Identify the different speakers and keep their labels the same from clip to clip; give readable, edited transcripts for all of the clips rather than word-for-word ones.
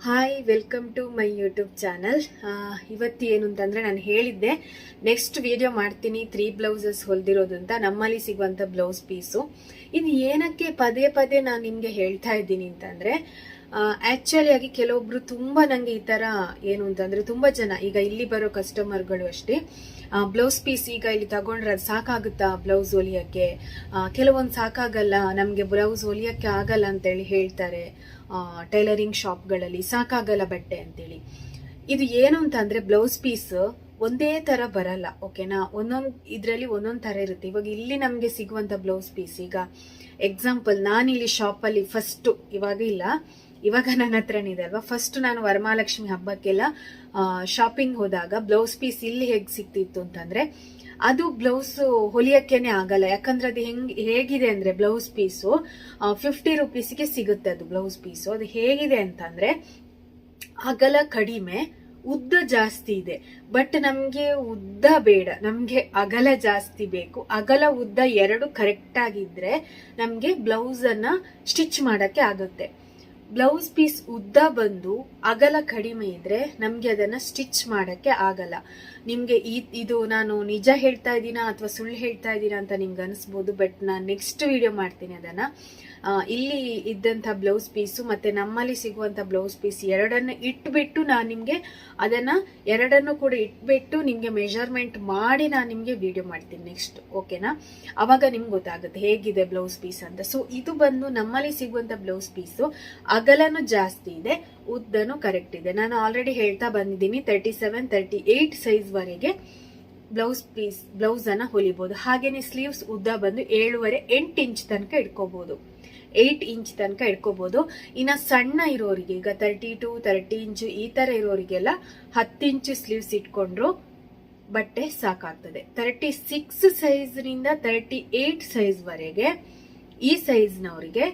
Speaker 1: Hi, welcome to my YouTube channel. ಇವತ್ತು ಏನು ಅಂತಂದರೆ, ನಾನು ಹೇಳಿದ್ದೆ ನೆಕ್ಸ್ಟ್ ವಿಡಿಯೋ ಮಾಡ್ತೀನಿ 3 ಬ್ಲೌಸಸ್ ಹೊಲ್ದಿರೋದು ಅಂತ, ನಮ್ಮಲ್ಲಿ ಸಿಗುವಂಥ ಬ್ಲೌಸ್ ಪೀಸು. ಇದು ಏನಕ್ಕೆ ಪದೇ ಪದೇ ನಾನು ನಿಮಗೆ ಹೇಳ್ತಾ ಇದ್ದೀನಿ ಅಂತಂದರೆ, ಆ್ಯಕ್ಚುಲಿ ಆಗಿ ಕೆಲವೊಬ್ರು ತುಂಬ ನನಗೆ ಈ ಥರ ಏನು ಅಂತಂದರೆ, ತುಂಬ ಜನ ಈಗ ಇಲ್ಲಿ ಬರೋ ಕಸ್ಟಮರ್ಗಳು ಅಷ್ಟೇ, ಬ್ಲೌಸ್ ಪೀಸ್ ಈಗ ಇಲ್ಲಿ ತಗೊಂಡ್ರೆ ಅದು ಸಾಕಾಗುತ್ತಾ ಬ್ಲೌಸ್ ಹೊಲಿಯೋಕ್ಕೆ, ಕೆಲವೊಂದು ಸಾಕಾಗಲ್ಲ, ನಮಗೆ ಬ್ಲೌಸ್ ಹೊಲಿಯೋಕ್ಕೆ ಆಗಲ್ಲ ಅಂತೇಳಿ ಹೇಳ್ತಾರೆ ಟೈಲರಿಂಗ್ ಶಾಪ್ಗಳಲ್ಲಿ, ಸಾಕಾಗಲ್ಲ ಬಟ್ಟೆ ಅಂತೇಳಿ. ಇದು ಏನು ಅಂತಂದರೆ, ಬ್ಲೌಸ್ ಪೀಸ್ ಒಂದೇ ಥರ ಬರಲ್ಲ, ಓಕೆನಾ. ಒಂದೊಂದು ಇದರಲ್ಲಿ ಒಂದೊಂದು ಥರ ಇರುತ್ತೆ. ಇವಾಗ ಇಲ್ಲಿ ನಮಗೆ ಸಿಗುವಂಥ ಬ್ಲೌಸ್ ಪೀಸ್, ಈಗ ಎಕ್ಸಾಂಪಲ್ ನಾನಿಲ್ಲಿ ಶಾಪಲ್ಲಿ ಫಸ್ಟು, ಇವಾಗ ನನ್ನ ಹತ್ರನೇ ಇದೆ ಅಲ್ವಾ, ಫಸ್ಟ್ ನಾನು ವರಮಹಾಲಕ್ಷ್ಮಿ ಹಬ್ಬಕ್ಕೆಲ್ಲ ಶಾಪಿಂಗ್ ಹೋದಾಗ ಬ್ಲೌಸ್ ಪೀಸ್ ಇಲ್ಲಿ ಹೇಗೆ ಸಿಕ್ತಿತ್ತು ಅಂತಂದರೆ, ಅದು ಬ್ಲೌಸ್ ಹೊಲಿಯೋಕ್ಕೇನೆ ಆಗಲ್ಲ. ಯಾಕಂದ್ರೆ ಅದು ಹೇಗಿದೆ ಅಂದರೆ, ಬ್ಲೌಸ್ ಪೀಸು 50 ರೂಪೀಸಿಗೆ ಸಿಗುತ್ತೆ ಅದು ಬ್ಲೌಸ್ ಪೀಸು. ಅದು ಹೇಗಿದೆ ಅಂತಂದರೆ, ಅಗಲ ಕಡಿಮೆ, ಉದ್ದ ಜಾಸ್ತಿ ಇದೆ. ಬಟ್ ನಮಗೆ ಉದ್ದ ಬೇಡ, ನಮಗೆ ಅಗಲ ಜಾಸ್ತಿ ಬೇಕು. ಅಗಲ ಉದ್ದ ಎರಡು ಕರೆಕ್ಟ್ ಆಗಿದ್ರೆ ನಮಗೆ ಬ್ಲೌಸನ್ನು ಸ್ಟಿಚ್ ಮಾಡೋಕ್ಕೆ ಆಗುತ್ತೆ. ಬ್ಲೌಸ್ ಪೀಸ್ ಉದ್ದ ಬಂದು ಅಗಲ ಕಡಿಮೆ ಇದ್ರೆ ನಮಗೆ ಅದನ್ನು ಸ್ಟಿಚ್ ಮಾಡೋಕ್ಕೆ ಆಗಲ್ಲ. ನಿಮಗೆ ಇದು ನಾನು ನಿಜ ಹೇಳ್ತಾ ಇದ್ದೀನಾ ಅಥವಾ ಸುಳ್ಳು ಹೇಳ್ತಾ ಇದ್ದೀನಾ ಅಂತ ನಿಮ್ಗೆ ಅನಿಸ್ಬೋದು. ಬಟ್ ನಾನು ನೆಕ್ಸ್ಟ್ ವಿಡಿಯೋ ಮಾಡ್ತೀನಿ ಅದನ್ನು. ಇಲ್ಲಿ ಇದ್ದಂಥ ಬ್ಲೌಸ್ ಪೀಸು ಮತ್ತು ನಮ್ಮಲ್ಲಿ ಸಿಗುವಂಥ ಬ್ಲೌಸ್ ಪೀಸ್ ಎರಡನ್ನು ಇಟ್ಬಿಟ್ಟು ನಾನು ನಿಮಗೆ ಅದನ್ನು ಎರಡನ್ನು ಕೂಡ ಇಟ್ಬಿಟ್ಟು ನಿಮಗೆ ಮೆಜರ್ಮೆಂಟ್ ಮಾಡಿ ನಾನು ನಿಮಗೆ ವಿಡಿಯೋ ಮಾಡ್ತೀನಿ ನೆಕ್ಸ್ಟ್, ಓಕೆನಾ. ಅವಾಗ ನಿಮ್ಗೆ ಗೊತ್ತಾಗುತ್ತೆ ಹೇಗಿದೆ ಬ್ಲೌಸ್ ಪೀಸ್ ಅಂತ. ಸೊ ಇದು ಬಂದು ನಮ್ಮಲ್ಲಿ ಸಿಗುವಂಥ ಬ್ಲೌಸ್ ಪೀಸು ಅಗಲನೂ ಜಾಸ್ತಿ ಇದೆ, ಉದ್ದನೂ ಕರೆಕ್ಟ್ ಇದೆ. ನಾನು ಆಲ್ರೆಡಿ ಹೇಳ್ತಾ ಬಂದಿದ್ದೀನಿ 37, 38 ಸೈಜ್ವರೆಗೆ ಬ್ಲೌಸ್ ಅನ್ನ ಹೊಲಿಬಹುದು. ಹಾಗೇನೆ ಸ್ಲೀವ್ಸ್ ಉದ್ದ ಬಂದು 7.5, 8 ಇಂಚ್ ತನಕ ಇಟ್ಕೋಬಹುದು, 8 ಇಂಚ್ ತನಕ ಇಟ್ಕೋಬಹುದು. ಇನ್ನು ಸಣ್ಣ ಇರೋರಿಗೆ, ಈಗ 32, 30 ಇಂಚು ಈ ತರ ಇರೋರಿಗೆಲ್ಲ 10 ಇಂಚು ಸ್ಲೀವ್ಸ್ ಇಟ್ಕೊಂಡ್ರು ಬಟ್ಟೆ ಸಾಕಾಗ್ತದೆ. 36 ಸೈಜ್ನಿಂದ 38 ಸೈಜ್ವರೆಗೆ ಈ ಸೈಜ್ನವರಿಗೆ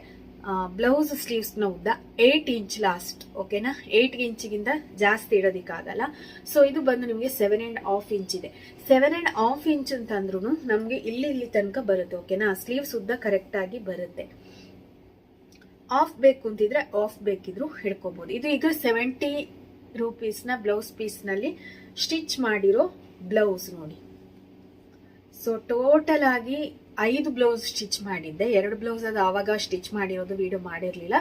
Speaker 1: ಬ್ಲೌಸ್ ಸ್ಲೀವ್ಸ್ನ ಉದ್ದ 8 ಇಂಚ್ ಲಾಸ್ಟ್, ಓಕೆನಾ. 8 ಇಂಚಿಗಿಂತ ಜಾಸ್ತಿ ಇಡೋದಿಕ್ಕಾಗಲ್ಲ. ಸೊ ಇದು ಬಂದು ನಿಮಗೆ 7.5 ಇಂಚ್ ಇದೆ. 7.5 ಇಂಚ್ ಅಂತಂದ್ರೂ ನಮಗೆ ಇಲ್ಲಿ ತನಕ ಬರುತ್ತೆ, ಓಕೆನಾ. ಸ್ಲೀವ್ಸ್ ಉದ್ದ ಕರೆಕ್ಟ್ ಆಗಿ ಬರುತ್ತೆ. ಆಫ್ ಬೇಕು ಅಂತಿದ್ರೆ ಆಫ್ ಬೇಕಿದ್ರು ಹಿಡ್ಕೋಬಹುದು. ಇದು ಈಗ 70 ರೂಪೀಸ್ನ ಬ್ಲೌಸ್ ಪೀಸ್ನಲ್ಲಿ ಸ್ಟಿಚ್ ಮಾಡಿರೋ ಬ್ಲೌಸ್ ನೋಡಿ. ಸೊ ಟೋಟಲ್ ಆಗಿ 5 ಬ್ಲೌಸ್ ಸ್ಟಿಚ್ ಮಾಡಿದ್ದೆ. 2 ಬ್ಲೌಸ್ ಅದು ಆವಾಗ ಸ್ಟಿಚ್ ಮಾಡಿರೋದು, ವಿಡಿಯೋ ಮಾಡಿರಲಿಲ್ಲ.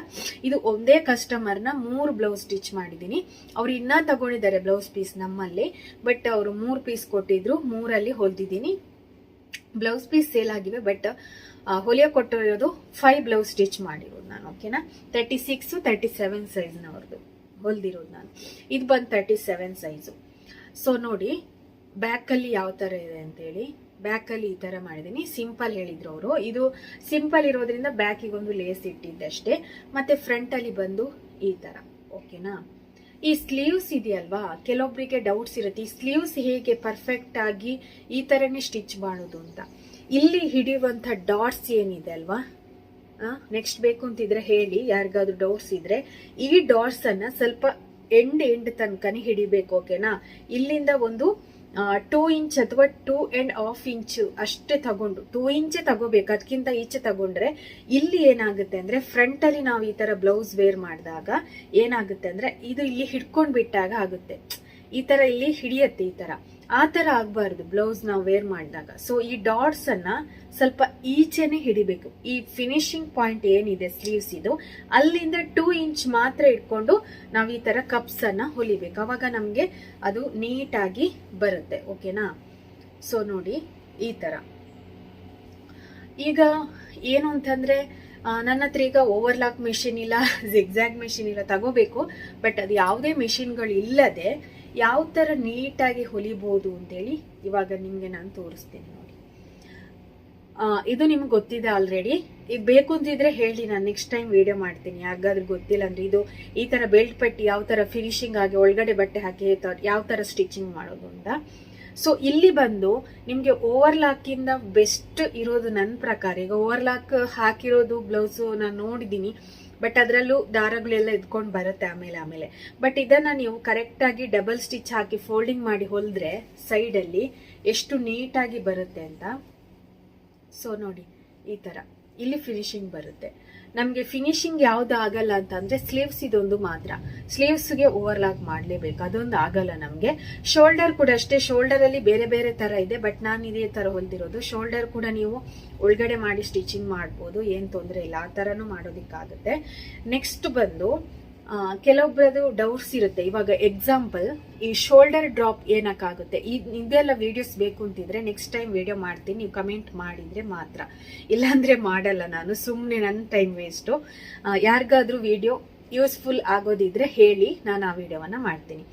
Speaker 1: ಇದು ಒಂದೇ ಕಸ್ಟಮರ್ನ 3 ಬ್ಲೌಸ್ ಸ್ಟಿಚ್ ಮಾಡಿದ್ದೀನಿ. ಅವ್ರು ಇನ್ನೂ ತಗೊಂಡಿದ್ದಾರೆ ಬ್ಲೌಸ್ ಪೀಸ್ ನಮ್ಮಲ್ಲಿ, ಬಟ್ ಅವರು 3 ಪೀಸ್ ಕೊಟ್ಟಿದ್ರು, 3ಅಲ್ಲಿ ಹೊಲ್ದಿದ್ದೀನಿ. ಬ್ಲೌಸ್ ಪೀಸ್ ಸೇಲ್ ಆಗಿವೆ, ಬಟ್ ಹೊಲಿಯೋ ಕೊಟ್ಟಿರೋದು 5 ಬ್ಲೌಸ್ ಸ್ಟಿಚ್ ಮಾಡಿರೋದು ನಾನು, ಓಕೆನಾ. 36, 37 ಸೈಜ್ನವ್ರದ್ದು ಹೊಲ್ದಿರೋದು ನಾನು. ಇದು ಬಂದು 37 ಸೈಜು. ಸೊ ನೋಡಿ ಬ್ಯಾಕಲ್ಲಿ ಯಾವ ಥರ ಇದೆ ಅಂತೇಳಿ. ಬ್ಯಾಕಲ್ಲಿ ಈ ಥರ ಮಾಡಿದ್ದೀನಿ, ಸಿಂಪಲ್ ಹೇಳಿದ್ರು ಅವರು. ಇದು ಸಿಂಪಲ್ ಇರೋದ್ರಿಂದ ಬ್ಯಾಕಿಗೊಂದು ಲೇಸ್ ಇಟ್ಟಿದ್ದೆ ಅಷ್ಟೇ. ಮತ್ತೆ ಫ್ರಂಟಲ್ಲಿ ಬಂದು ಈ ಥರ, ಓಕೆನಾ. ಈ ಸ್ಲೀವ್ಸ್ ಇದೆಯಲ್ವಾ, ಕೆಲವೊಬ್ಬರಿಗೆ ಡೌಟ್ಸ್ ಇರುತ್ತೆ, ಈ ಸ್ಲೀವ್ಸ್ ಹೇಗೆ ಪರ್ಫೆಕ್ಟ್ ಆಗಿ ಈ ಥರನೇ ಸ್ಟಿಚ್ ಮಾಡೋದು ಅಂತ. ಇಲ್ಲಿ ಹಿಡಿಯುವಂಥ ಡಾಟ್ಸ್ ಏನಿದೆ ಅಲ್ವಾ, ನೆಕ್ಸ್ಟ್ ಬೇಕು ಅಂತಿದ್ರೆ ಹೇಳಿ, ಯಾರಿಗಾದ್ರೂ ಡೌಟ್ಸ್ ಇದ್ರೆ. ಈ ಡಾಟ್ಸ್ ಅನ್ನ ಸ್ವಲ್ಪ ಎಂಡ್ ತನಕನೇ ಹಿಡಿಬೇಕು, ಓಕೆನಾ. ಇಲ್ಲಿಂದ ಒಂದು 2 ಇಂಚ್ ಅಥವಾ 2.5 ಇಂಚ್ ಅಷ್ಟೇ ತಗೊಂಡು, 2 ಇಂಚೇ ತಗೋಬೇಕು, ಅದಕ್ಕಿಂತ ಈಚೆ ತಗೊಂಡ್ರೆ ಇಲ್ಲಿ ಏನಾಗುತ್ತೆ ಅಂದ್ರೆ, ಫ್ರಂಟ್ ಅಲ್ಲಿ ನಾವು ಈ ತರ ಬ್ಲೌಸ್ ವೇರ್ ಮಾಡಿದಾಗ ಏನಾಗುತ್ತೆ ಅಂದ್ರೆ, ಇದು ಇಲ್ಲಿ ಹಿಡ್ಕೊಂಡ್ ಬಿಟ್ಟಾಗ ಆಗುತ್ತೆ, ಈ ತರ ಇಲ್ಲಿ ಹಿಡಿಯತ್ತೆ, ಈ ತರ. ಆ ತರ ಆಗ್ಬಾರ್ದು ಬ್ಲೌಸ್ ನಾವು ವೇರ್ ಮಾಡಿದಾಗ. ಸೊ ಈ ಡಾಟ್ಸ್ ಅನ್ನ ಸ್ವಲ್ಪ ಈಚೆನೆ ಹಿಡಿಬೇಕು. ಈ ಫಿನಿಶಿಂಗ್ ಪಾಯಿಂಟ್ ಏನಿದೆ ಸ್ಲೀವ್ಸ್ ಇದು, ಅಲ್ಲಿಂದ 2 ಇಂಚ್ ಮಾತ್ರ ಇಟ್ಕೊಂಡು ನಾವು ಈ ತರ ಕಪ್ಸ್ ಅನ್ನ ಹೊಲಿಬೇಕು. ಅವಾಗ ನಮ್ಗೆ ಅದು ನೀಟಾಗಿ ಬರುತ್ತೆ, ಓಕೆನಾ. ಸೊ ನೋಡಿ ಈ ತರ. ಈಗ ಏನು ಅಂತಂದ್ರೆ, ನನ್ನ ಹತ್ರ ಈಗ ಓವರ್ಲಾಕ್ ಮೆಷಿನ್ ಇಲ್ಲ, ಜಿಗ್ಜಾಗ್ ಮೆಷಿನ್ ಇಲ್ಲ, ತಗೋಬೇಕು. ಬಟ್ ಅದು ಯಾವುದೇ ಮೆಷಿನ್ಗಳು ಇಲ್ಲದೆ ಯಾವ ಥರ ನೀಟಾಗಿ ಹೊಲಿಬೋದು ಅಂತೇಳಿ ಇವಾಗ ನಿಮಗೆ ನಾನು ತೋರಿಸ್ತೀನಿ ನೋಡಿ. ಇದು ನಿಮ್ಗೆ ಗೊತ್ತಿದೆ ಆಲ್ರೆಡಿ. ಈಗ ಬೇಕು ಅಂತಿದ್ರೆ ಹೇಳಿ, ನಾನು ನೆಕ್ಸ್ಟ್ ಟೈಮ್ ವಿಡಿಯೋ ಮಾಡ್ತೀನಿ. ಯಾರಿಗಾದ್ರೂ ಗೊತ್ತಿಲ್ಲ ಅಂದ್ರೆ, ಇದು ಈ ಥರ ಬೆಲ್ಟ್ ಪಟ್ಟಿ ಯಾವ ಥರ ಫಿನಿಶಿಂಗ್ ಆಗಿ ಒಳಗಡೆ ಬಟ್ಟೆ ಹಾಕಿ ಯಾವ ಥರ ಸ್ಟಿಚಿಂಗ್ ಮಾಡೋದು ಅಂತ. ಸೊ ಇಲ್ಲಿ ಬಂದು ನಿಮಗೆ ಓವರ್ಲಾಕಿಂದ ಬೆಸ್ಟ್ ಇರೋದು ನನ್ನ ಪ್ರಕಾರ. ಈಗ ಓವರ್ಲಾಕ್ ಹಾಕಿರೋದು ಬ್ಲೌಸು ನಾನು ನೋಡಿದ್ದೀನಿ, ಬಟ್ ಅದರಲ್ಲೂ ದಾರಗಳೆಲ್ಲ ಎದ್ಕೊಂಡು ಬರುತ್ತೆ ಆಮೇಲೆ. ಬಟ್ ಇದನ್ನ ನೀವು ಕರೆಕ್ಟಾಗಿ ಡಬಲ್ ಸ್ಟಿಚ್ ಹಾಕಿ ಫೋಲ್ಡಿಂಗ್ ಮಾಡಿ ಹೊಲಿದ್ರೆ ಸೈಡಲ್ಲಿ ಎಷ್ಟು ನೀಟಾಗಿ ಬರುತ್ತೆ ಅಂತ. ಸೊ ನೋಡಿ ಈ ಥರ ಇಲ್ಲಿ ಫಿನಿಶಿಂಗ್ ಬರುತ್ತೆ. ನಮಗೆ ಫಿನಿಶಿಂಗ್ ಯಾವ್ದು ಆಗಲ್ಲ ಅಂತಂದ್ರೆ ಸ್ಲೀವ್ಸ್ ಇದೊಂದು ಮಾತ್ರ. ಸ್ಲೀವ್ಸ್ಗೆ ಓವರ್ಲಾಕ್ ಮಾಡಲೇಬೇಕು, ಅದೊಂದು ಆಗಲ್ಲ ನಮಗೆ. ಶೋಲ್ಡರ್ ಕೂಡ ಅಷ್ಟೇ, ಶೋಲ್ಡರ್ ಅಲ್ಲಿ ಬೇರೆ ಬೇರೆ ತರ ಇದೆ, ಬಟ್ ನಾನು ಇದೇ ತರ ಹೊಲ್ದಿರೋದು. ಶೋಲ್ಡರ್ ಕೂಡ ನೀವು ಒಳಗಡೆ ಮಾಡಿ ಸ್ಟಿಚಿಂಗ್ ಮಾಡ್ಬೋದು, ಏನ್ ತೊಂದರೆ ಇಲ್ಲ, ಆ ತರನು ಮಾಡೋದಿಕ್ಕಾಗುತ್ತೆ. ನೆಕ್ಸ್ಟ್ ಬಂದು ಕೆಲವೊಬ್ಬರದು ಡೌಟ್ಸ್ ಇರುತ್ತೆ. ಇವಾಗ ಎಕ್ಸಾಂಪಲ್ ಈ ಶೋಲ್ಡರ್ ಡ್ರಾಪ್ ಏನಕ್ಕಾಗುತ್ತೆ, ಇದೆಲ್ಲ ವಿಡಿಯೋಸ್ ಬೇಕು ಅಂತಿದ್ರೆ ನೆಕ್ಸ್ಟ್ ಟೈಮ್ ವಿಡಿಯೋ ಮಾಡ್ತೀನಿ, ನೀವು ಕಮೆಂಟ್ ಮಾಡಿದ್ರೆ ಮಾತ್ರ, ಇಲ್ಲಾಂದ್ರೆ ಮಾಡಲ್ಲ ನಾನು. ಸುಮ್ಮನೆ ನನ್ನ ಟೈಮ್ ವೇಸ್ಟು. ಯಾರಿಗಾದ್ರೂ ವಿಡಿಯೋ ಯೂಸ್ಫುಲ್ ಆಗೋದಿದ್ರೆ ಹೇಳಿ, ನಾನು ಆ ವಿಡಿಯೋವನ್ನ ಮಾಡ್ತೀನಿ.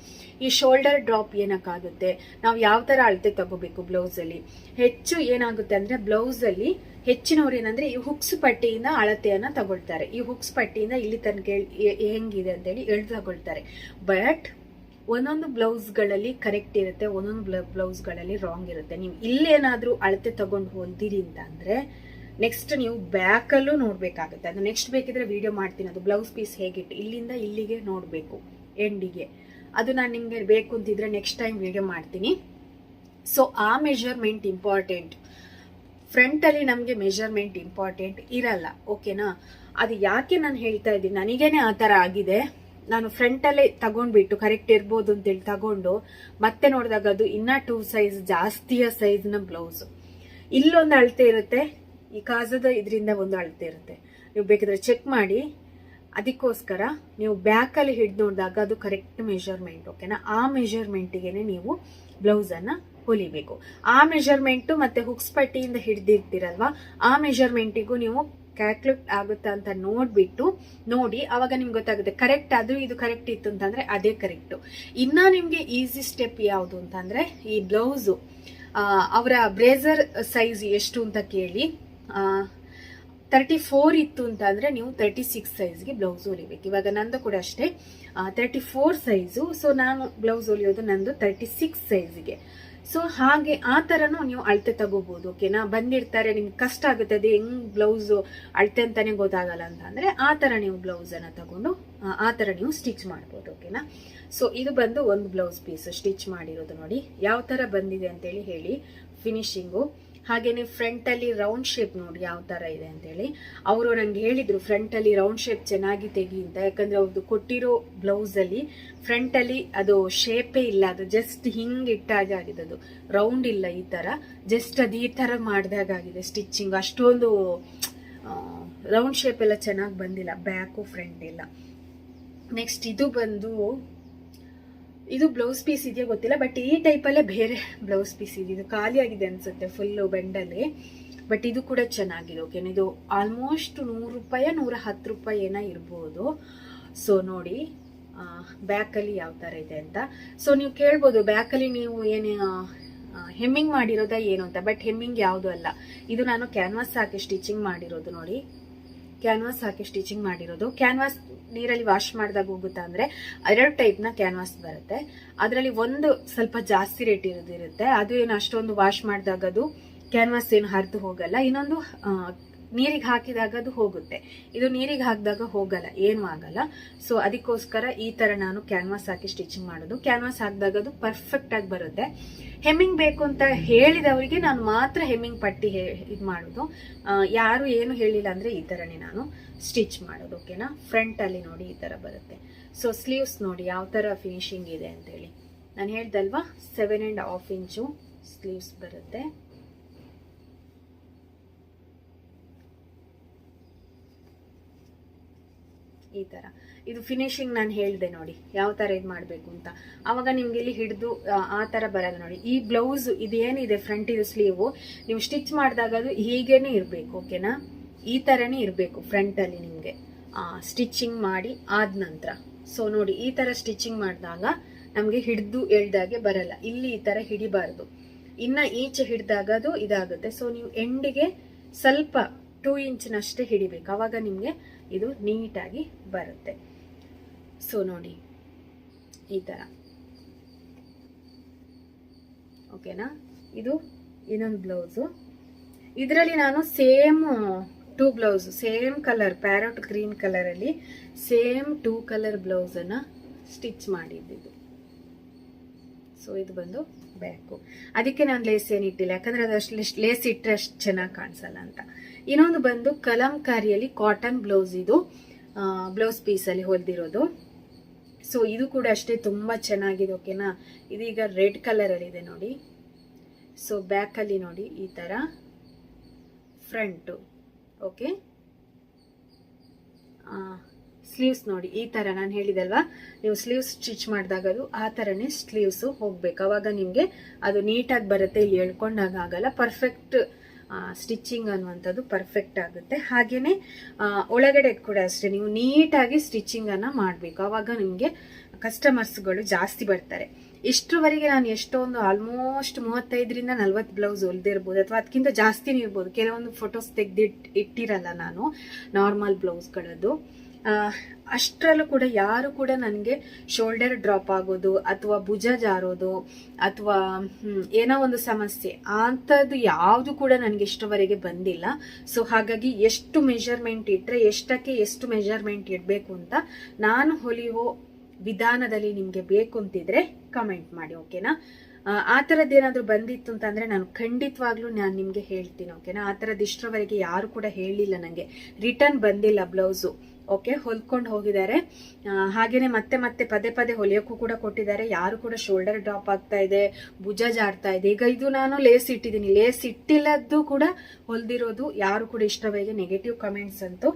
Speaker 1: ಈ ಶೋಲ್ಡರ್ ಡ್ರಾಪ್ ಏನಕ್ಕಾಗುತ್ತೆ, ನಾವು ಯಾವ ತರ ಅಳತೆ ತಗೋಬೇಕು ಬ್ಲೌಸ್ ಅಲ್ಲಿ. ಹೆಚ್ಚು ಏನಾಗುತ್ತೆ ಅಂದ್ರೆ ಬ್ಲೌಸ್ ಅಲ್ಲಿ ಹೆಚ್ಚಿನವ್ರು ಏನಂದ್ರೆ ಈ ಹುಕ್ಸ್ ಪಟ್ಟಿಯಿಂದ ಅಳತೆಯನ್ನ ತಗೊಳ್ತಾರೆ. ಈ ಹುಕ್ಸ್ ಪಟ್ಟಿಯಿಂದ ಇಲ್ಲಿ ತನಕ ಹೆಂಗಿದೆ ಅಂತೇಳಿ ಎಳ್ದು ತಗೊಳ್ತಾರೆ. ಬಟ್ ಒಂದೊಂದು ಬ್ಲೌಸ್ಗಳಲ್ಲಿ ಕರೆಕ್ಟ್ ಇರುತ್ತೆ, ಒಂದೊಂದು ಬ್ಲೌಸ್ಗಳಲ್ಲಿ ರಾಂಗ್ ಇರುತ್ತೆ. ನೀವು ಇಲ್ಲೇನಾದ್ರೂ ಅಳತೆ ತಗೊಂಡು ಹೊಲ್ದಿರಿ ಅಂತಂದ್ರೆ ನೆಕ್ಸ್ಟ್ ನೀವು ಬ್ಯಾಕಲ್ಲೂ ನೋಡ್ಬೇಕಾಗುತ್ತೆ. ಅದು ನೆಕ್ಸ್ಟ್ ಬೇಕಿದ್ರೆ ವಿಡಿಯೋ ಮಾಡ್ತೀನಿ, ಅದು ಬ್ಲೌಸ್ ಪೀಸ್ ಹೇಗಿಟ್ಟು ಇಲ್ಲಿಂದ ಇಲ್ಲಿಗೆ ನೋಡ್ಬೇಕು ಎಂಡಿಗೆ. ಅದು ನಾನು ನಿಮ್ಗೆ ಬೇಕು ಅಂತಿದ್ರೆ ನೆಕ್ಸ್ಟ್ ಟೈಮ್ ವಿಡಿಯೋ ಮಾಡ್ತೀನಿ. ಸೊ ಆ ಮೆಜರ್ಮೆಂಟ್ ಇಂಪಾರ್ಟೆಂಟ್. ಫ್ರಂಟ್ ಅಲ್ಲಿ ನಮ್ಗೆ ಮೆಜರ್ಮೆಂಟ್ ಇಂಪಾರ್ಟೆಂಟ್ ಇರಲ್ಲ, ಓಕೆನಾ? ಅದು ಯಾಕೆ ನಾನು ಹೇಳ್ತಾ ಇದ್ದೀನಿ, ನನಗೇನೆ ಆ ತರ ಆಗಿದೆ. ನಾನು ಫ್ರಂಟ್ ಅಲ್ಲೇ ತಗೊಂಡ್ಬಿಟ್ಟು ಕರೆಕ್ಟ್ ಇರ್ಬೋದು ಅಂತೇಳಿ ತಗೊಂಡು ಮತ್ತೆ ನೋಡಿದಾಗ ಅದು ಇನ್ನ 2 ಸೈಜ್ ಜಾಸ್ತಿಯ ಸೈಜ್ ನ ಬ್ಲೌಸ್. ಇಲ್ಲೊಂದು ಅಳತೆ ಇರುತ್ತೆ, ಈ ಕಾಜದ ಇದರಿಂದ ಒಂದು ಅಳತೆ ಇರುತ್ತೆ, ನೀವು ಬೇಕಿದ್ರೆ ಚೆಕ್ ಮಾಡಿ. ಅದಕ್ಕೋಸ್ಕರ ನೀವು ಬ್ಯಾಕ್ ಅಲ್ಲಿ ಹಿಡಿದು ನೋಡಿದಾಗ ಅದು ಕರೆಕ್ಟ್ ಮೆಜರ್ಮೆಂಟ್, ಓಕೆನಾ? ಆ ಮೆಜರ್ಮೆಂಟಿಗೆನೆ ನೀವು ಬ್ಲೌಸ್ ಅನ್ನ ಹೊಲಿಬೇಕು. ಆ ಮೆಜರ್ಮೆಂಟ್ ಮತ್ತೆ ಹುಕ್ಸ್ ಪಟ್ಟಿಯಿಂದ ಹಿಡ್ದಿರ್ತೀರಲ್ವಾ, ಆ ಮೆಜರ್ಮೆಂಟಿಗೂ ನೀವು ಕ್ಯಾಲ್ಕುಲೇಟ್ ಆಗುತ್ತಾ ಅಂತ ನೋಡಿ ಅವಾಗ ನಿಮ್ಗೆ ಗೊತ್ತಾಗುತ್ತೆ. ಕರೆಕ್ಟ್ ಆದ್ರೂ ಇದು ಕರೆಕ್ಟ್ ಇತ್ತು ಅಂತಂದ್ರೆ ಅದೇ ಕರೆಕ್ಟ್. ಇನ್ನ ನಿಮ್ಗೆ ಈಸಿ ಸ್ಟೆಪ್ ಯಾವುದು ಅಂತಂದ್ರೆ ಈ ಬ್ಲೌಸ್ ಅವರ ಬ್ರೇಸರ್ ಸೈಜ್ ಎಷ್ಟು ಅಂತ ಕೇಳಿ. 34 ಇತ್ತು ಅಂತಂದ್ರೆ ನೀವು 36 ಸೈಜ್ಗೆ ಬ್ಲೌಸ್ ಹೊಲಿಬೇಕು. ಇವಾಗ ನಂದು ಕೂಡ ಅಷ್ಟೇ 34 ಸೈಜು. ಸೊ ನಾನು ಬ್ಲೌಸ್ ಹೊಲಿಯೋದು ನಂದು 36 ಸೈಜ್ಗೆ. ಸೊ ಹಾಗೆ ಆ ತರನು ನೀವು ಅಳತೆ ತಗೋಬಹುದು, ಓಕೆನಾ? ಬಂದಿರ್ತಾರೆ, ನಿಮ್ಗೆ ಕಷ್ಟ ಆಗುತ್ತೆ, ಅದು ಹೆಂಗ್ ಬ್ಲೌಸ್ ಅಳತೆ ಅಂತಾನೆ ಗೊತ್ತಾಗಲ್ಲ ಅಂತ ಅಂದ್ರೆ ಆ ತರ ನೀವು ಬ್ಲೌಸ್ ಅನ್ನ ತಗೊಂಡು ಆ ತರ ನೀವು ಸ್ಟಿಚ್ ಮಾಡ್ಬೋದು, ಓಕೆನಾ? ಸೊ ಇದು ಬಂದು ಒಂದು ಬ್ಲೌಸ್ ಪೀಸ್ ಸ್ಟಿಚ್ ಮಾಡಿರೋದು. ನೋಡಿ ಯಾವ ತರ ಬಂದಿದೆ ಅಂತೇಳಿ ಹೇಳಿ ಫಿನಿಶಿಂಗು. ಹಾಗೇನೆ ಫ್ರಂಟ್ ಅಲ್ಲಿ ರೌಂಡ್ ಶೇಪ್ ನೋಡಿ ಯಾವ ತರ ಇದೆ ಅಂತೇಳಿ. ಅವರು ನಂಗೆ ಹೇಳಿದ್ರು ಫ್ರಂಟ್ ಅಲ್ಲಿ ರೌಂಡ್ ಶೇಪ್ ಚೆನ್ನಾಗಿ ತೆಗಿ ಅಂತ, ಯಾಕಂದ್ರೆ ಅವ್ರದ್ದು ಕೊಟ್ಟಿರೋ ಬ್ಲೌಸ್ ಅಲ್ಲಿ ಫ್ರಂಟ್ ಅಲ್ಲಿ ಅದು ಶೇಪೇ ಇಲ್ಲ, ಅದು ಜಸ್ಟ್ ಹಿಂಗ್ ಇಟ್ಟಾಗ ಆಗಿದೆ, ಅದು ರೌಂಡ್ ಇಲ್ಲ. ಈ ತರ ಜಸ್ಟ್ ಅದು ಈ ತರ ಮಾಡಿದಾಗ ಆಗಿದೆ ಸ್ಟಿಚಿಂಗ್. ಅಷ್ಟೊಂದು ರೌಂಡ್ ಶೇಪ್ ಎಲ್ಲ ಚೆನ್ನಾಗಿ ಬಂದಿಲ್ಲ, ಬ್ಯಾಕು ಫ್ರಂಟ್ ಇಲ್ಲ. ನೆಕ್ಸ್ಟ್ ಇದು ಬ್ಲೌಸ್ ಪೀಸ್ ಇದೆಯಾ ಗೊತ್ತಿಲ್ಲ, ಬಟ್ ಈ ಟೈಪ್ ಅಲ್ಲೇ ಬೇರೆ ಬ್ಲೌಸ್ ಪೀಸ್ ಇದೆ. ಇದು ಖಾಲಿ ಆಗಿದೆ ಅನ್ಸುತ್ತೆ ಫುಲ್ ಬೆಂಡಲ್ಲಿ, ಬಟ್ ಇದು ಕೂಡ ಚೆನ್ನಾಗಿದೆ, ಓಕೆನಾ? ಇದು ಆಲ್ಮೋಸ್ಟ್ 100 ರೂಪಾಯಿ 110 ರೂಪಾಯಿ ಏನೋ ಇರ್ಬೋದು. ಸೊ ನೋಡಿ ಬ್ಯಾಕ್ ಅಲ್ಲಿ ಯಾವ ತರ ಇದೆ ಅಂತ. ಸೊ ನೀವು ಕೇಳ್ಬೋದು ಬ್ಯಾಕ್ ಅಲ್ಲಿ ನೀವು ಏನೇ ಹೆಮ್ಮಿಂಗ್ ಮಾಡಿರೋದಾ ಏನು ಅಂತ, ಬಟ್ ಹೆಮ್ಮಿಂಗ್ ಯಾವುದು ಅಲ್ಲ. ಇದು ನಾನು ಕ್ಯಾನ್ವಾಸ್ ಹಾಕಿ ಸ್ಟಿಚಿಂಗ್ ಮಾಡಿರೋದು. ನೋಡಿ ಕ್ಯಾನ್ವಾಸ್ ಹಾಕಿ ಸ್ಟಿಚಿಂಗ್ ಮಾಡಿರೋದು. ಕ್ಯಾನ್ವಾಸ್ ನೀರಲ್ಲಿ ವಾಶ್ ಮಾಡಿದಾಗ ಹೋಗುತ್ತಾ ಅಂದ್ರೆ 2 ಟೈಪ್ ನ ಕ್ಯಾನ್ವಾಸ್ ಬರುತ್ತೆ. ಅದರಲ್ಲಿ ಒಂದು ಸ್ವಲ್ಪ ಜಾಸ್ತಿ ರೇಟ್ ಇರುತ್ತೆ, ಅದು ಏನು ಅಷ್ಟೊಂದು ವಾಶ್ ಮಾಡಿದಾಗ ಅದು ಕ್ಯಾನ್ವಾಸ್ ಏನು ಹರಿದು ಹೋಗಲ್ಲ. ಇನ್ನೊಂದು ನೀರಿಗೆ ಹಾಕಿದಾಗ ಅದು ಹೋಗುತ್ತೆ, ಇದು ನೀರಿಗೆ ಹಾಕಿದಾಗ ಹೋಗಲ್ಲ, ಏನು ಆಗಲ್ಲ. ಸೊ ಅದಕ್ಕೋಸ್ಕರ ಈ ತರ ನಾನು ಕ್ಯಾನ್ವಾಸ್ ಹಾಕಿ ಸ್ಟಿಚಿಂಗ್ ಮಾಡೋದು. ಕ್ಯಾನ್ವಾಸ್ ಹಾಕಿದಾಗ ಅದು ಪರ್ಫೆಕ್ಟ್ ಆಗಿ ಬರುತ್ತೆ. ಹೆಮ್ಮಿಂಗ್ ಬೇಕು ಅಂತ ಹೇಳಿದವರಿಗೆ ನಾನು ಮಾತ್ರ ಹೆಮ್ಮಿಂಗ್ ಪಟ್ಟಿ ಇದು ಮಾಡೋದು. ಯಾರು ಏನು ಹೇಳಿಲ್ಲ ಅಂದ್ರೆ ಈ ತರನೇ ನಾನು ಸ್ಟಿಚ್ ಮಾಡೋದು, ಓಕೆನಾ? ಫ್ರಂಟ್ ಅಲ್ಲಿ ನೋಡಿ ಈ ತರ ಬರುತ್ತೆ. ಸೊ ಸ್ಲೀವ್ಸ್ ನೋಡಿ ಯಾವ ತರ ಫಿನಿಶಿಂಗ್ ಇದೆ ಅಂತೇಳಿ. ನಾನು ಹೇಳ್ದಲ್ವಾ 7.5 ಇಂಚು ಸ್ಲೀವ್ಸ್ ಬರುತ್ತೆ. ಈ ತರ ಇದು ಫಿನಿಶಿಂಗ್ ನಾನು ಹೇಳ್ದೆ ನೋಡಿ ಯಾವ ತರ ಇದು ಮಾಡ್ಬೇಕು ಅಂತ. ಅವಾಗ ನಿಮ್ಗೆ ಇಲ್ಲಿ ಹಿಡಿದು ಆ ತರ ಬರಲ್ಲ ನೋಡಿ. ಈ ಬ್ಲೌಸ್ ಇದೇನಿದೆ ಫ್ರಂಟ್ ಇದು ಸ್ಲೀವ್ ನೀವು ಸ್ಟಿಚ್ ಮಾಡಿದಾಗ ಅದು ಹೀಗೇನೆ ಇರ್ಬೇಕು, ಓಕೆನಾ? ಈ ತರನೇ ಇರ್ಬೇಕು ಫ್ರಂಟ್ ಅಲ್ಲಿ ನಿಮ್ಗೆ ಸ್ಟಿಚಿಂಗ್ ಮಾಡಿ ಆದ ನಂತರ. ಸೊ ನೋಡಿ ಈ ತರ ಸ್ಟಿಚಿಂಗ್ ಮಾಡಿದಾಗ ನಮ್ಗೆ ಹಿಡಿದು ಎಳ್ದಾಗೆ ಬರಲ್ಲ, ಇಲ್ಲಿ ಈ ತರ ಹಿಡಿಬಾರ್ದು, ಇನ್ನ ಈಚೆ ಹಿಡಿದಾಗ ಅದು ಇದಾಗುತ್ತೆ. ಸೊ ನೀವು ಎಂಡಿಗೆ ಸ್ವಲ್ಪ 2 ಇಂಚಿನಷ್ಟೇ ಹಿಡಿಬೇಕು, ಅವಾಗ ನಿಮ್ಗೆ ಇದು ನೀಟಾಗಿ ಬರುತ್ತೆ. ಸೊ ನೋಡಿ ಈ ತರ, ಓಕೆನಾ? ಇದು ಇನ್ನೊಂದು ಬ್ಲೌಸು. ಇದರಲ್ಲಿ ನಾನು same 2 blouse same colour parrot green colour ಅಲ್ಲಿ ಸೇಮ್ 2 ಕಲರ್ ಬ್ಲೌಸ್ ಅನ್ನ ಸ್ಟಿಚ್ ಮಾಡಿದ್ದು. ಸೊ ಇದು ಬಂದು ಬ್ಯಾಕು. ಅದಕ್ಕೆ ನಾನು ಲೇಸ್ ಏನು ಇಟ್ಟಿಲ್ಲ, ಯಾಕಂದ್ರೆ ಅದಷ್ಟು ಲೇಸ್ ಇಟ್ಟರೆ ಅಷ್ಟು ಚೆನ್ನಾಗಿ ಕಾಣಿಸಲ್ಲ ಅಂತ. ಇನ್ನೊಂದು ಬಂದು ಕಲಂಕಾರಿಯಲ್ಲಿ ಕಾಟನ್ ಬ್ಲೌಸ್, ಇದು ಬ್ಲೌಸ್ ಪೀಸಲ್ಲಿ ಹೊಲ್ದಿರೋದು. ಸೊ ಇದು ಕೂಡ ಅಷ್ಟೇ ತುಂಬ ಚೆನ್ನಾಗಿದೆ, ಓಕೆನಾ. ಇದೀಗ ರೆಡ್ ಕಲರಲ್ಲಿ ಇದೆ ನೋಡಿ. ಸೊ ಬ್ಯಾಕಲ್ಲಿ ನೋಡಿ ಈ ಥರ ಫ್ರಂಟು, ಓಕೆ. ಸ್ಲೀವ್ಸ್ ನೋಡಿ ಈ ಥರ, ನಾನು ಹೇಳಿದಲ್ವಾ ನೀವು ಸ್ಲೀವ್ಸ್ ಸ್ಟಿಚ್ ಮಾಡಿದಾಗ ಅದು ಆ ಥರನೇ ಸ್ಲೀವ್ಸು ಹೋಗ್ಬೇಕು, ಅವಾಗ ನಿಮಗೆ ಅದು ನೀಟಾಗಿ ಬರುತ್ತೆ. ಇಲ್ಲಿ ಎಳ್ಕೊಂಡಾಗ ಆಗಲ್ಲ, ಪರ್ಫೆಕ್ಟ್ ಸ್ಟಿಚಿಂಗ್ ಅನ್ನುವಂಥದ್ದು ಪರ್ಫೆಕ್ಟ್ ಆಗುತ್ತೆ. ಹಾಗೆಯೇ ಒಳಗಡೆ ಕೂಡ ಅಷ್ಟೇ ನೀವು ನೀಟಾಗಿ ಸ್ಟಿಚಿಂಗನ್ನು ಮಾಡಬೇಕು, ಆವಾಗ ನಿಮಗೆ ಕಸ್ಟಮರ್ಸ್ಗಳು ಜಾಸ್ತಿ ಬರ್ತಾರೆ. ಇಷ್ಟರವರೆಗೆ ನಾನು ಎಷ್ಟೊಂದು ಆಲ್ಮೋಸ್ಟ್ 35ರಿಂದ 40 ಬ್ಲೌಸ್ ಹೊಲ್ದಿರ್ಬೋದು, ಅಥವಾ ಅದಕ್ಕಿಂತ ಜಾಸ್ತಿನೇ ಇರ್ಬೋದು. ಕೆಲವೊಂದು ಫೋಟೋಸ್ ಇಟ್ಟಿರಲ್ಲ ನಾನು ನಾರ್ಮಲ್ ಬ್ಲೌಸ್ಗಳದ್ದು. ಅಷ್ಟರಲ್ಲೂ ಕೂಡ ಯಾರು ಕೂಡ ನನಗೆ ಶೋಲ್ಡರ್ ಡ್ರಾಪ್ ಆಗೋದು ಅಥವಾ ಭುಜ ಜಾರೋದು ಅಥವಾ ಏನೋ ಒಂದು ಸಮಸ್ಯೆ ಅಂಥದ್ದು ಯಾವುದು ಕೂಡ ನನಗೆ ಇಷ್ಟವರೆಗೆ ಬಂದಿಲ್ಲ. ಸೊ ಹಾಗಾಗಿ ಎಷ್ಟು ಮೆಜರ್ಮೆಂಟ್ ಇಟ್ಟರೆ ಎಷ್ಟಕ್ಕೆ ಎಷ್ಟು ಮೆಜರ್ಮೆಂಟ್ ಇಡಬೇಕು ಅಂತ ನಾನು ಹೊಲಿಯೋ ವಿಧಾನದಲ್ಲಿ ನಿಮಗೆ ಬೇಕು ಅಂತಿದ್ರೆ ಕಮೆಂಟ್ ಮಾಡಿ, ಓಕೆನಾ. ಆ ಥರದ್ದು ಏನಾದರೂ ಬಂದಿತ್ತು ಅಂತಂದರೆ ನಾನು ಖಂಡಿತವಾಗ್ಲೂ ನಾನು ನಿಮಗೆ ಹೇಳ್ತೀನಿ, ಓಕೆನಾ. ಆ ಥರದ್ದು ಇಷ್ಟರವರೆಗೆ ಯಾರು ಕೂಡ ಹೇಳಿಲ್ಲ, ನನಗೆ ರಿಟರ್ನ್ ಬಂದಿಲ್ಲ ಬ್ಲೌಸು, ಓಕೆ. ಹೊಲ್ಕೊಂಡು ಹೋಗಿದ್ದಾರೆ. ಹಾಗೆಯೇ ಮತ್ತೆ ಮತ್ತೆ ಪದೇ ಪದೇ ಹೊಲಿಯೋಕ್ಕೂ ಕೂಡ ಕೊಟ್ಟಿದ್ದಾರೆ. ಯಾರು ಕೂಡ ಶೋಲ್ಡರ್ ಡ್ರಾಪ್ ಆಗ್ತಾ ಇದೆ, ಭುಜ ಜಾಡ್ತಾ ಇದೆ. ಈಗ ಇದು ನಾನು ಲೇಸ್ ಇಟ್ಟಿದ್ದೀನಿ, ಲೇಸ್ ಇಟ್ಟಿಲ್ಲದ್ದು ಕೂಡ ಹೊಲ್ದಿರೋದು. ಯಾರು ಕೂಡ ಇಷ್ಟವರೆಗೆ ನೆಗೆಟಿವ್ ಕಮೆಂಟ್ಸ್ ಅಂತೂ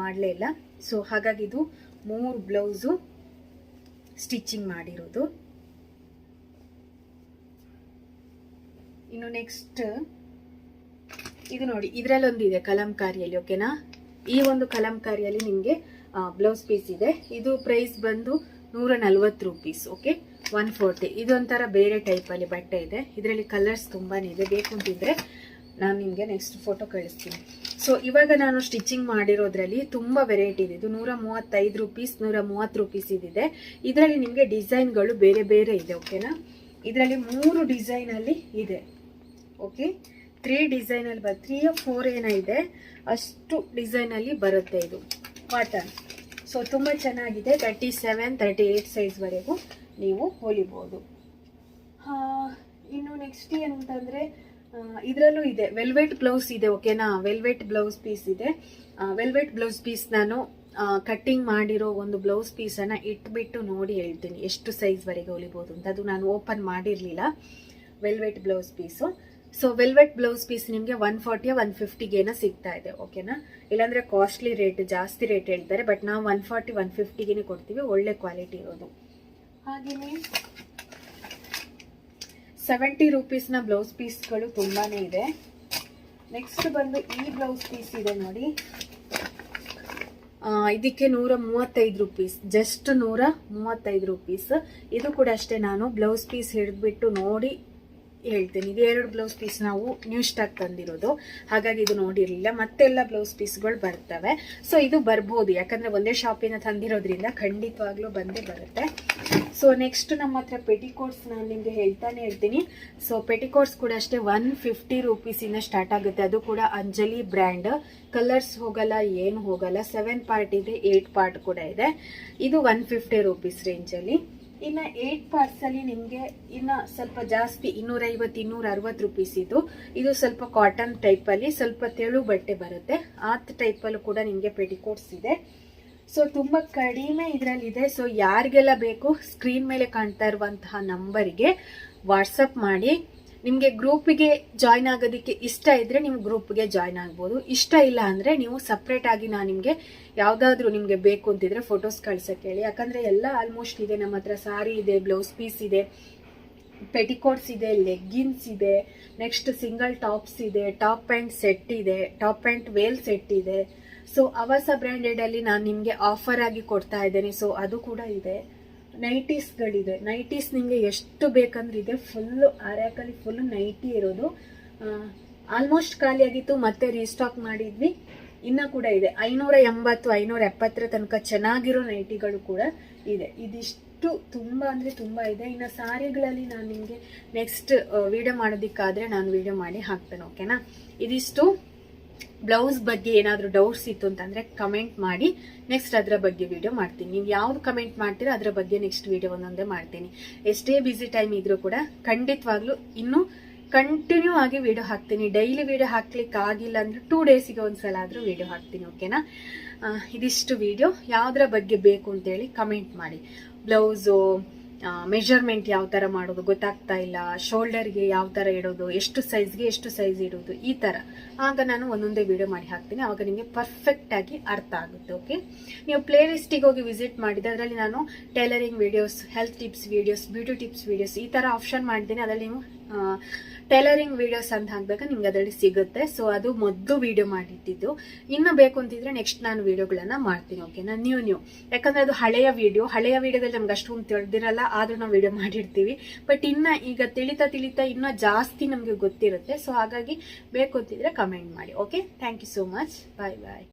Speaker 1: ಮಾಡಲೇ ಇಲ್ಲ. ಸೊ ಹಾಗಾಗಿ ಇದು 3 ಬ್ಲೌಸು ಸ್ಟಿಚಿಂಗ್ ಮಾಡಿರೋದು. ಇನ್ನು ನೆಕ್ಸ್ಟ್ ಇದು ನೋಡಿ, ಇದರಲ್ಲೊಂದಿದೆ ಕಲಂಕಾರಿಯಲ್ಲಿ, ಓಕೆನಾ. ಈ ಒಂದು ಕಲಂಕಾರಿಯಲ್ಲಿ ನಿಮಗೆ ಬ್ಲೌಸ್ ಪೀಸ್ ಇದೆ. ಇದು ಪ್ರೈಸ್ ಬಂದು 140 ರೂಪೀಸ್, ಓಕೆ. 140. ಇದೊಂಥರ ಬೇರೆ ಟೈಪಲ್ಲಿ ಬಟ್ಟೆ ಇದೆ. ಇದರಲ್ಲಿ ಕಲರ್ಸ್ ತುಂಬಾ ಇದೆ. ಬೇಕು ಅಂತಿದ್ರೆ ನಾನು ನಿಮಗೆ ನೆಕ್ಸ್ಟ್ ಫೋಟೋ ಕಳಿಸ್ತೀನಿ. ಸೊ ಇವಾಗ ನಾನು ಸ್ಟಿಚಿಂಗ್ ಮಾಡಿರೋದ್ರಲ್ಲಿ ತುಂಬ ವೆರೈಟಿ ಇದೆ. ಇದು 135 ರೂಪೀಸ್, 130 ರೂಪೀಸ್ ಇದಿದೆ. ಇದರಲ್ಲಿ ನಿಮಗೆ ಡಿಸೈನ್ಗಳು ಬೇರೆ ಬೇರೆ ಇದೆ, ಓಕೆನಾ. ಇದರಲ್ಲಿ 3 ಡಿಸೈನಲ್ಲಿ ಇದೆ, ಓಕೆ. 3 ಡಿಸೈನಲ್ಲಿ 3 or 4 ಏನೋ ಇದೆ, ಅಷ್ಟು ಡಿಸೈನಲ್ಲಿ ಬರುತ್ತೆ. ಇದು ಕಾಟನ್. ಸೊ ತುಂಬ ಚೆನ್ನಾಗಿದೆ. 37, 38 ಸೈಜ್ವರೆಗೂ ನೀವು ಹೊಲಿಬೋದು. ಇನ್ನು ನೆಕ್ಸ್ಟ್ ಏನಂತಂದರೆ ಇದರಲ್ಲೂ ಇದೆ ವೆಲ್ವೆಟ್ ಬ್ಲೌಸ್ ಇದೆ, ಓಕೆನಾ. ವೆಲ್ವೆಟ್ ಬ್ಲೌಸ್ ಪೀಸ್ ಇದೆ. ವೆಲ್ವೆಟ್ ಬ್ಲೌಸ್ ಪೀಸ್ ನಾನು ಕಟ್ಟಿಂಗ್ ಮಾಡಿರೋ ಒಂದು ಬ್ಲೌಸ್ ಪೀಸನ್ನು ಇಟ್ಬಿಟ್ಟು ನೋಡಿ ಹೇಳ್ತೀನಿ ಎಷ್ಟು ಸೈಜ್ವರೆಗೆ ಹೊಲಿಬೋದು ಅಂತ. ಅದು ನಾನು ಓಪನ್ ಮಾಡಿರಲಿಲ್ಲ. Velvet blouse piece. So velvet blouse piece ನಿಮಗೆ 140 or 150 ಸಿಗ್ತಾ ಇದೆ, ಓಕೆನಾ. ಇಲ್ಲಾಂದರೆ ಕಾಸ್ಟ್ಲಿ ರೇಟ್, ಜಾಸ್ತಿ ರೇಟ್ ಹೇಳ್ತಾರೆ. ಬಟ್ ನಾವು 140, 150 ಕೊಡ್ತೀವಿ, ಒಳ್ಳೆ ಕ್ವಾಲಿಟಿ ಇರೋದು. ಹಾಗೆಯೇ 70 ರೂಪೀಸ್ನ ಬ್ಲೌಸ್ ಪೀಸ್ಗಳು ತುಂಬಾ ಇದೆ. ನೆಕ್ಸ್ಟ್ ಬಂದು ಈ ಬ್ಲೌಸ್ ಪೀಸ್ ಇದೆ ನೋಡಿ. ಇದಕ್ಕೆ 135 ರೂಪೀಸ್, ಜಸ್ಟ್ 135 ರೂಪೀಸ್. ಇದು ಕೂಡ ಅಷ್ಟೇ, ನಾನು ಬ್ಲೌಸ್ ಪೀಸ್ ಹಿಡಿದ್ಬಿಟ್ಟು ನೋಡಿ ಹೇಳ್ತೀನಿ. ಇದು 2 ಬ್ಲೌಸ್ ಪೀಸ್ ನಾವು ನ್ಯೂ ಸ್ಟಾಕ್ ತಂದಿರೋದು, ಹಾಗಾಗಿ ಇದು ನೋಡಿರಲಿಲ್ಲ. ಮತ್ತೆಲ್ಲ ಬ್ಲೌಸ್ ಪೀಸ್ಗಳು ಬರ್ತವೆ. ಸೊ ಇದು ಬರ್ಬೋದು, ಯಾಕಂದರೆ ಒಂದೇ ಶಾಪಿನ ತಂದಿರೋದ್ರಿಂದ ಖಂಡಿತವಾಗ್ಲೂ ಬಂದೇ ಬರುತ್ತೆ. ಸೊ ನೆಕ್ಸ್ಟ್ ನಮ್ಮ ಹತ್ರ ಪೆಟಿಕೋಟ್ಸ್ ನಾನು ನಿಮಗೆ ಹೇಳ್ತಾನೆ ಇರ್ತೀನಿ. ಸೊ ಪೆಟಿಕೋಟ್ಸ್ ಕೂಡ ಅಷ್ಟೇ 150 ರೂಪೀಸಿಂದ ಸ್ಟಾರ್ಟ್ ಆಗುತ್ತೆ. ಅದು ಕೂಡ ಅಂಜಲಿ ಬ್ರ್ಯಾಂಡ್. ಕಲರ್ಸ್ ಹೋಗಲ್ಲ, ಏನು ಹೋಗಲ್ಲ. 7 ಪಾರ್ಟ್ ಇದೆ, 8 ಪಾರ್ಟ್ ಕೂಡ ಇದೆ. ಇದು 150 ರೂಪೀಸ್ ರೇಂಜಲ್ಲಿ. ಇನ್ನು 8 ಪಾರ್ಟ್ಸಲ್ಲಿ ನಿಮಗೆ ಇನ್ನು ಸ್ವಲ್ಪ ಜಾಸ್ತಿ 250, 260 ರೂಪೀಸ್ ಇದು. ಇದು ಸ್ವಲ್ಪ ಕಾಟನ್ ಟೈಪಲ್ಲಿ ಸ್ವಲ್ಪ ತೆಳು ಬಟ್ಟೆ ಬರುತ್ತೆ. ಆ ಟೈಪಲ್ಲೂ ಕೂಡ ನಿಮಗೆ ಪೆಟಿಕೋಟ್ಸ್ ಇದೆ. ಸೊ ತುಂಬ ಕಡಿಮೆ ಇದರಲ್ಲಿದೆ. ಸೊ ಯಾರಿಗೆಲ್ಲ ಬೇಕು ಸ್ಕ್ರೀನ್ ಮೇಲೆ ಕಾಣ್ತಾ ಇರುವಂತಹ ನಂಬರಿಗೆ ವಾಟ್ಸಪ್ ಮಾಡಿ. ನಿಮಗೆ ಗ್ರೂಪಿಗೆ ಜಾಯ್ನ್ ಆಗೋದಕ್ಕೆ ಇಷ್ಟ ಇದ್ದರೆ ನೀವು ಗ್ರೂಪ್ಗೆ ಜಾಯ್ನ್ ಆಗ್ಬೋದು. ಇಷ್ಟ ಇಲ್ಲ ಅಂದರೆ ನೀವು ಸಪ್ರೇಟಾಗಿ ನಾನು ನಿಮಗೆ ಯಾವುದಾದ್ರೂ ನಿಮಗೆ ಬೇಕು ಅಂತಿದ್ರೆ ಫೋಟೋಸ್ ಕಳ್ಸೋಕ್ಕೆ ಹೇಳಿ. ಯಾಕಂದರೆ ಎಲ್ಲ ಆಲ್ಮೋಸ್ಟ್ ಇದೆ ನಮ್ಮ ಹತ್ರ. ಸಾರಿ ಇದೆ, ಬ್ಲೌಸ್ ಪೀಸ್ ಇದೆ, ಪೆಟಿಕೋಟ್ಸ್ ಇದೆ, ಲೆಗ್ಗಿನ್ಸ್ ಇದೆ, ನೆಕ್ಸ್ಟ್ ಸಿಂಗಲ್ ಟಾಪ್ಸ್ ಇದೆ, ಟಾಪ್ ಪ್ಯಾಂಟ್ ಸೆಟ್ ಇದೆ, ಟಾಪ್ ಪ್ಯಾಂಟ್ ವೇಲ್ ಸೆಟ್ ಇದೆ. ಸೊ ಅವಸ ಬ್ರ್ಯಾಂಡೆಡಲ್ಲಿ ನಾನು ನಿಮಗೆ ಆಫರ್ ಆಗಿ ಕೊಡ್ತಾ ಇದ್ದೇನೆ. ಸೊ ಅದು ಕೂಡ ಇದೆ. ನೈಟೀಸ್ಗಳಿದೆ. ನೈಟೀಸ್ ನಿಮಗೆ ಎಷ್ಟು ಬೇಕಂದ್ರೆ ಇದೆ. ಫುಲ್ಲು ಆ ರ್ಯಾಕಲ್ಲಿ ಫುಲ್ಲು ನೈಟಿ ಇರೋದು. ಆಲ್ಮೋಸ್ಟ್ ಖಾಲಿಯಾಗಿತ್ತು, ಮತ್ತೆ ರೀಸ್ಟಾಕ್ ಮಾಡಿದ್ವಿ. ಇನ್ನೂ ಕೂಡ ಇದೆ. 580, 570 ತನಕ ಚೆನ್ನಾಗಿರೋ ನೈಟಿಗಳು ಕೂಡ ಇದೆ. ಇದಿಷ್ಟು ತುಂಬ ಅಂದರೆ ತುಂಬ ಇದೆ. ಇನ್ನು ಸಾರಿಗಳಲ್ಲಿ ನಾನು ನಿಮಗೆ ನೆಕ್ಸ್ಟ್ ವಿಡಿಯೋ ಮಾಡೋದಕ್ಕಾದರೆ ನಾನು ವಿಡಿಯೋ ಮಾಡಿ ಹಾಕ್ತೇನೆ, ಓಕೆನಾ. ಇದಿಷ್ಟು ಬ್ಲೌಸ್ ಬಗ್ಗೆ ಏನಾದರೂ ಡೌಟ್ಸ್ ಇತ್ತು ಅಂತಂದರೆ ಕಮೆಂಟ್ ಮಾಡಿ, ನೆಕ್ಸ್ಟ್ ಅದರ ಬಗ್ಗೆ ವಿಡಿಯೋ ಮಾಡ್ತೀನಿ. ನೀವು ಯಾವ್ದು ಕಮೆಂಟ್ ಮಾಡ್ತೀರೋ ಅದರ ಬಗ್ಗೆ ನೆಕ್ಸ್ಟ್ ವಿಡಿಯೋ ಒಂದೊಂದೇ ಮಾಡ್ತೀನಿ. ಎಷ್ಟೇ ಬ್ಯುಸಿ ಟೈಮ್ ಇದ್ರೂ ಕೂಡ ಖಂಡಿತವಾಗ್ಲೂ ಇನ್ನೂ ಕಂಟಿನ್ಯೂ ಆಗಿ ವಿಡಿಯೋ ಹಾಕ್ತೀನಿ. ಡೈಲಿ ವಿಡಿಯೋ ಹಾಕ್ಲಿಕ್ಕೆ ಆಗಿಲ್ಲ ಅಂದರೆ 2 ಡೇಸಿಗೆ ಒಂದ್ಸಲ ಆದರೂ ವಿಡಿಯೋ ಹಾಕ್ತೀನಿ. ಓಕೆನಾ? ಇದಿಷ್ಟು ವಿಡಿಯೋ ಯಾವುದರ ಬಗ್ಗೆ ಬೇಕು ಅಂತೇಳಿ ಕಮೆಂಟ್ ಮಾಡಿ. ಬ್ಲೌಸು ಮೆಜರ್ಮೆಂಟ್ ಯಾವ ಥರ ಮಾಡೋದು ಗೊತ್ತಾಗ್ತಾ ಇಲ್ಲ, ಶೋಲ್ಡರ್ಗೆ ಯಾವ ಥರ ಇಡೋದು, ಎಷ್ಟು ಸೈಜ್ಗೆ ಎಷ್ಟು ಸೈಜ್ ಇಡೋದು, ಈ ಥರ ಆಗ ನಾನು ಒಂದೊಂದೇ ವಿಡಿಯೋ ಮಾಡಿ ಹಾಕ್ತೀನಿ. ಆವಾಗ ನಿಮಗೆ ಪರ್ಫೆಕ್ಟಾಗಿ ಅರ್ಥ ಆಗುತ್ತೆ. ಓಕೆ, ನೀವು ಪ್ಲೇ ಲಿಸ್ಟಿಗೆ ಹೋಗಿ ವಿಸಿಟ್ ಮಾಡಿದೆ, ಅದರಲ್ಲಿ ನಾನು tailoring videos, health tips videos, beauty tips videos ಈ ಥರ ಆಪ್ಷನ್ ಮಾಡಿದ್ದೀನಿ. ಅದರಲ್ಲಿ ನೀವು ಟೈಲರಿಂಗ್ ವಿಡಿಯೋಸ್ ಅಂತ ಹಾಕಿದಾಗ ನಿಮ್ಗೆ ಅದರಲ್ಲಿ ಸಿಗುತ್ತೆ. ಸೊ ಅದು ಮೊದಲು ವಿಡಿಯೋ ಮಾಡಿಟ್ಟಿದ್ದು. ಇನ್ನು ಬೇಕು ಅಂತಿದ್ರೆ ನೆಕ್ಸ್ಟ್ ನಾನು ವಿಡಿಯೋಗಳನ್ನ ಮಾಡ್ತೀನಿ. ಓಕೆನಾ? ನ್ಯೂ ಯಾಕಂದ್ರೆ ಅದು ಹಳೆಯ ವಿಡಿಯೋದಲ್ಲಿ ನಮ್ಗೆ ಅಷ್ಟೊಂದು ತಿಳಿದಿರಲ್ಲ, ಆದ್ರೂ ನಾವು ವಿಡಿಯೋ ಮಾಡಿರ್ತೀವಿ. ಬಟ್ ಈಗ ತಿಳಿತಾ ಇನ್ನೂ ಜಾಸ್ತಿ ನಮಗೆ ಗೊತ್ತಿರುತ್ತೆ. ಸೊ ಹಾಗಾಗಿ ಬೇಕು ಅಂತಿದ್ರೆ ಕಮೆಂಟ್ ಮಾಡಿ. Okay, thank you so much. Bye.